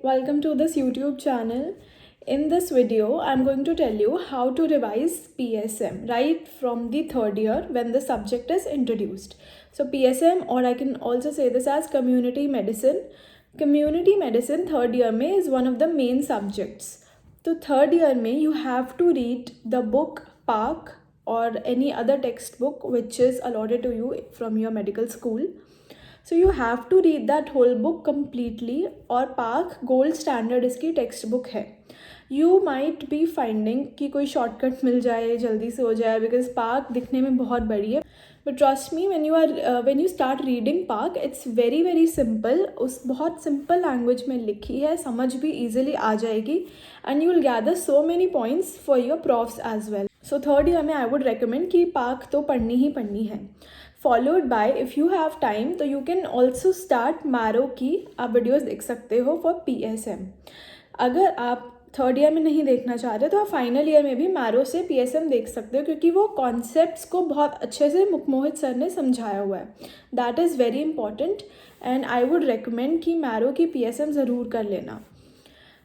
welcome to this YouTube channel. In this video, I'm going to tell you how to revise PSM right from the third year when the subject is introduced. So PSM, or I can also say this as community medicine. Community medicine third year में is one of the main subjects. तो third year में you have to read the book PARC or any other textbook which is allotted to you from your medical school. So you have to read that whole book completely और park gold standard इसकी text book है. You might be finding कि कोई shortcut मिल जाए जल्दी से हो जाए बिकॉज पार्क दिखने में बहुत बड़ी है. But trust me when you start reading park it's very very simple. उस बहुत सिंपल लैंग्वेज में लिखी है, समझ भी easily आ जाएगी and you will gather so many points for your profs as well. So third year में I would recommend कि पार्क तो पढ़नी ही पढ़नी है. Followed by if you have time तो you can also start marrow की आप वीडियोज़ देख सकते हो for PSM. अगर आप थर्ड ईयर में नहीं देखना चाहते तो आप फाइनल ईयर में भी मैरो से PSM देख सकते हो क्योंकि वो कॉन्सेप्ट्स को बहुत अच्छे से मुकमोहित सर ने समझाया हुआ है. That is very important and I would recommend कि मैरो की PSM ज़रूर कर लेना.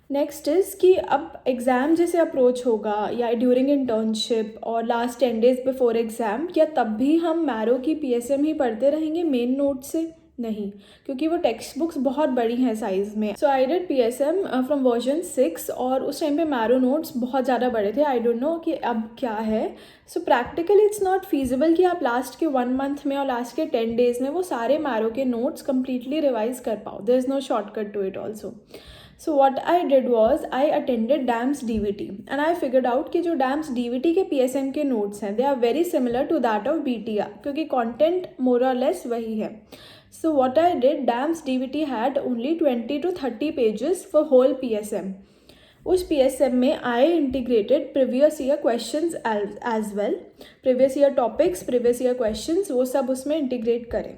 नेक्स्ट इज़ कि अब एग्ज़ाम जैसे अप्रोच होगा या ड्यूरिंग इंटर्नशिप और लास्ट 10 days बिफोर एग्ज़ाम, क्या तब भी हम मैरो की PSM ही पढ़ते रहेंगे मेन नोट से? नहीं, क्योंकि वो टेक्स्ट बुक्स बहुत बड़ी हैं साइज़ में. So I did PSM from version 6 और उस टाइम पे मैरो नोट्स बहुत ज़्यादा बड़े थे. आई डोंट नो कि अब क्या है. So practically it's not feasible कि आप लास्ट के 1 month में और लास्ट के 10 days में वो सारे मैरो के नोट्स कम्प्लीटली रिवाइज कर पाओ. There is no shortcut to it also. So what I did was I attended DAMS DVT and I figured out कि जो DAMS DVT के PSM के notes हैं they are very similar to that of BTR क्योंकि content more or less वही है. So what I did, DAMS DVT had only 20 to 30 pages for whole PSM. उस PSM में I integrated previous year questions as well. Previous year topics, previous year questions वो सब उसमें integrate करें.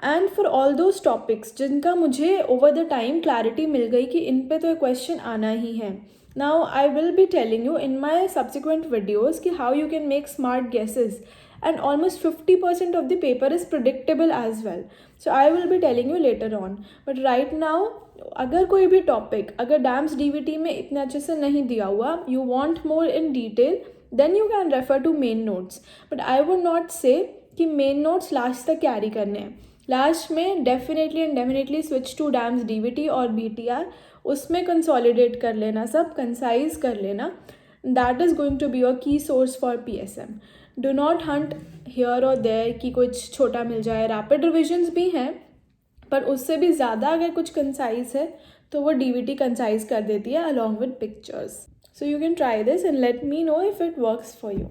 And for all those topics जिनका मुझे over the time clarity मिल गई कि इन पे तो एक क्वेश्चन आना ही है. Now I will be telling you in my subsequent videos कि how you can make smart guesses and almost 50% of the paper is predictable as well. So I will be telling you later on. But right now अगर कोई भी topic अगर dams DVT में इतने अच्छे से नहीं दिया हुआ, you want more in detail, then you can refer to main notes. But I would not say कि मेन नोट्स लास्ट तक कैरी करने हैं. लास्ट में definitely switch to DAMS DVT और BTR. उसमें कंसोलिडेट कर लेना, सब कंसाइज कर लेना. That is going to be your key source for PSM. Do not hunt here और देयर कि कुछ छोटा मिल जाए. रैपिड रिविजन्स भी हैं पर उससे भी ज़्यादा अगर कुछ कंसाइज है तो वो DVT कंसाइज कर देती है along with pictures. So you can try this and let me know if it works for you.